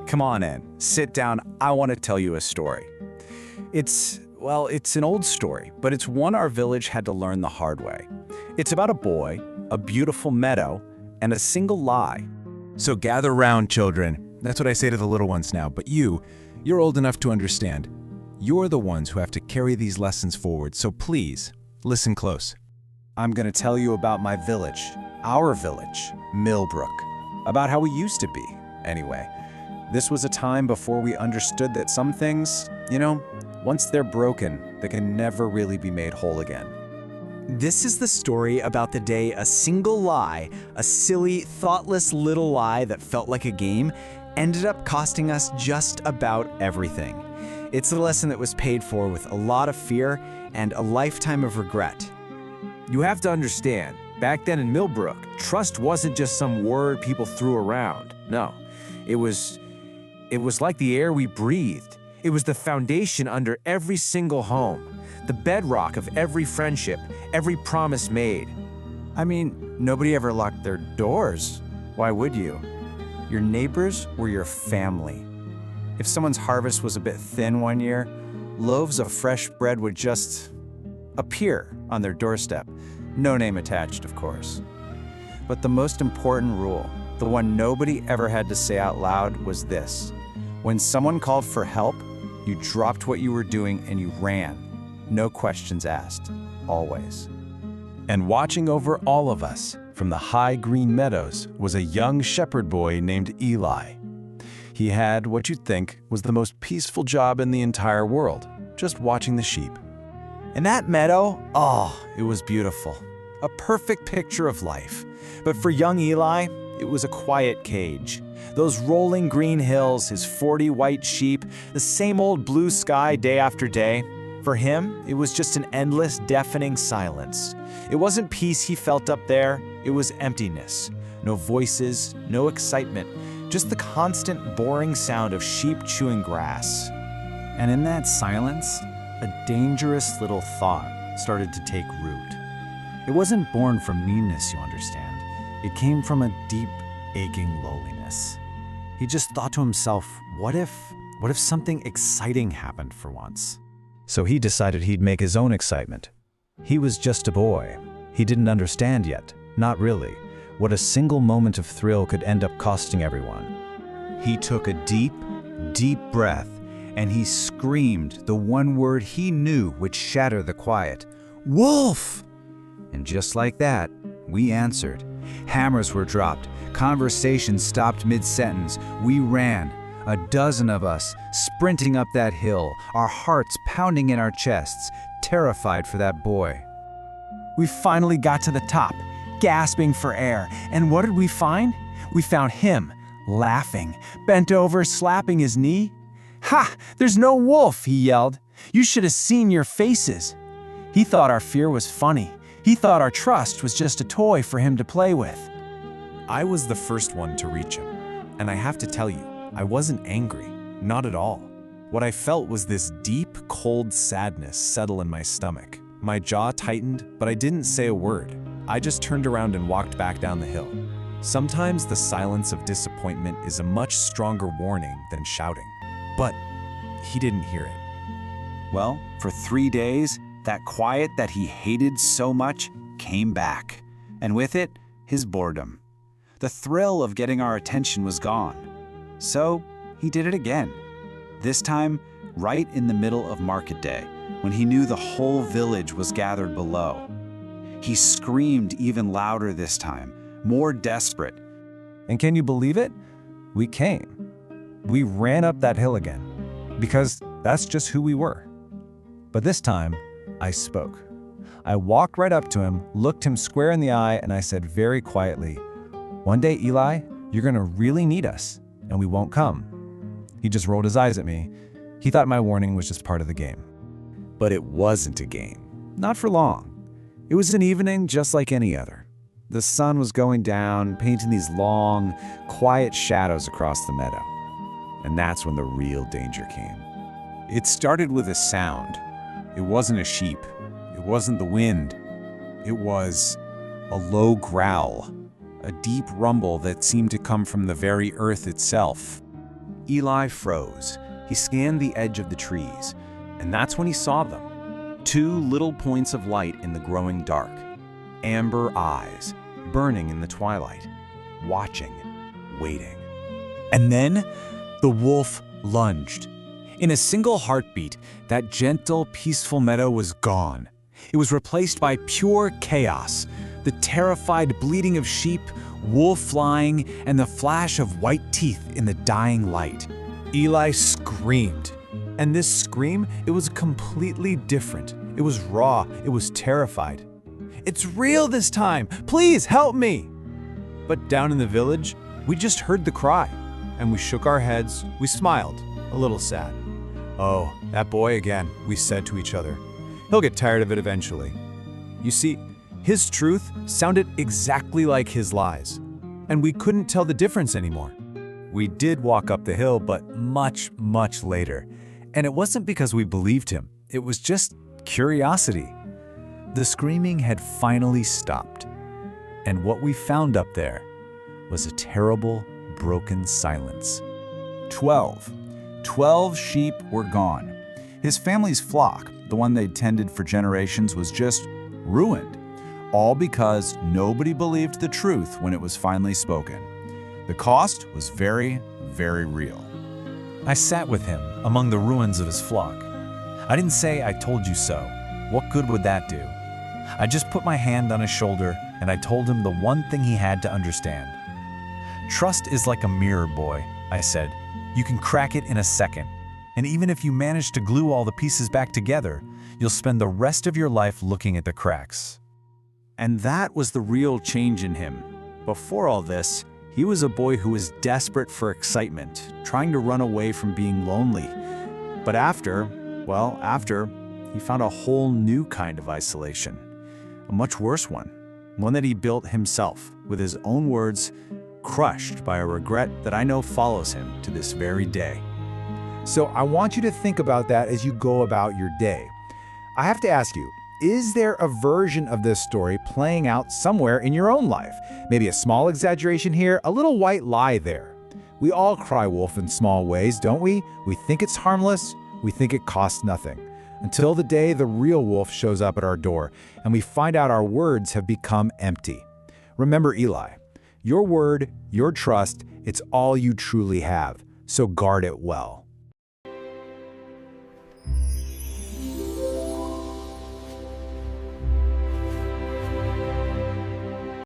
Come on in, sit down, I want to tell you a story. It's an old story, but it's one our village had to learn the hard way. It's about a boy, a beautiful meadow, and a single lie. So gather round, children. That's what I say to the little ones now, but you're old enough to understand. You're the ones who have to carry these lessons forward, so please, listen close. I'm going to tell you about my village, our village, Millbrook, about how we used to be, anyway. This was a time before we understood that some things, once they're broken, they can never really be made whole again. This is the story about the day a single lie, a silly, thoughtless little lie that felt like a game, ended up costing us just about everything. It's a lesson that was paid for with a lot of fear and a lifetime of regret. You have to understand, back then in Millbrook, trust wasn't just some word people threw around. No, it was like the air we breathed. It was the foundation under every single home, the bedrock of every friendship, every promise made. I mean, nobody ever locked their doors. Why would you? Your neighbors were your family. If someone's harvest was a bit thin one year, loaves of fresh bread would just appear on their doorstep. No name attached, of course. But the most important rule, the one nobody ever had to say out loud, was this. When someone called for help, you dropped what you were doing and you ran. No questions asked, always. And watching over all of us from the high green meadows was a young shepherd boy named Eli. He had what you'd think was the most peaceful job in the entire world, just watching the sheep. And that meadow, it was beautiful. A perfect picture of life. But for young Eli, it was a quiet cage. Those rolling green hills, his 40 white sheep, the same old blue sky day after day. For him, it was just an endless, deafening silence. It wasn't peace he felt up there, it was emptiness. No voices, no excitement, just the constant, boring sound of sheep chewing grass. And in that silence, a dangerous little thought started to take root. It wasn't born from meanness, you understand. It came from a deep, aching loneliness. He just thought to himself, what if something exciting happened for once? So he decided he'd make his own excitement. He was just a boy. He didn't understand yet, not really, what a single moment of thrill could end up costing everyone. He took a deep, deep breath, and he screamed the one word he knew would shatter the quiet. Wolf! And just like that, we answered. Hammers were dropped. Conversations stopped mid-sentence. We ran, a dozen of us, sprinting up that hill, our hearts pounding in our chests, terrified for that boy. We finally got to the top, gasping for air. And what did we find? We found him, laughing, bent over, slapping his knee. "Ha! There's no wolf!" he yelled. "You should have seen your faces." He thought our fear was funny. He thought our trust was just a toy for him to play with. I was the first one to reach him, and I have to tell you, I wasn't angry, not at all. What I felt was this deep, cold sadness settle in my stomach. My jaw tightened, but I didn't say a word. I just turned around and walked back down the hill. Sometimes the silence of disappointment is a much stronger warning than shouting. But he didn't hear it. Well, for 3 days, that quiet that he hated so much came back. And with it, his boredom. The thrill of getting our attention was gone. So he did it again. This time, right in the middle of market day, when he knew the whole village was gathered below. He screamed even louder this time, more desperate. And can you believe it? We came. We ran up that hill again, because that's just who we were. But this time, I spoke. I walked right up to him, looked him square in the eye, and I said very quietly, "One day, Eli, you're gonna really need us, and we won't come." He just rolled his eyes at me. He thought my warning was just part of the game. But it wasn't a game. Not for long. It was an evening just like any other. The sun was going down, painting these long, quiet shadows across the meadow. And that's when the real danger came. It started with a sound. It wasn't a sheep. It wasn't the wind. It was a low growl, a deep rumble that seemed to come from the very earth itself. Eli froze. He scanned the edge of the trees, and that's when he saw them. Two little points of light in the growing dark. Amber eyes, burning in the twilight, watching, waiting. And then the wolf lunged. In a single heartbeat, that gentle, peaceful meadow was gone. It was replaced by pure chaos, the terrified bleating of sheep, wolf flying, and the flash of white teeth in the dying light. Eli screamed. And this scream, it was completely different. It was raw. It was terrified. It's real this time. Please help me. But down in the village, we just heard the cry. And we shook our heads. We smiled, a little sad. Oh, that boy again, we said to each other. He'll get tired of it eventually. You see, his truth sounded exactly like his lies. And we couldn't tell the difference anymore. We did walk up the hill, but much, much later. And it wasn't because we believed him. It was just curiosity. The screaming had finally stopped. And what we found up there was a terrible, broken silence. 12 sheep were gone. His family's flock, the one they'd tended for generations, was just ruined. All because nobody believed the truth when it was finally spoken. The cost was very, very real. I sat with him among the ruins of his flock. I didn't say I told you so. What good would that do? I just put my hand on his shoulder and I told him the one thing he had to understand. Trust is like a mirror, boy, I said. You can crack it in a second. And even if you manage to glue all the pieces back together, you'll spend the rest of your life looking at the cracks. And that was the real change in him. Before all this, he was a boy who was desperate for excitement, trying to run away from being lonely. But after, he found a whole new kind of isolation. A much worse one that he built himself, with his own words, crushed by a regret that I know follows him to this very day. So I want you to think about that as you go about your day. I have to ask you, is there a version of this story playing out somewhere in your own life? Maybe a small exaggeration here, a little white lie there. We all cry wolf in small ways, don't we? We think it's harmless, we think it costs nothing. Until the day the real wolf shows up at our door and we find out our words have become empty. Remember Eli, your word, your trust, it's all you truly have, so guard it well.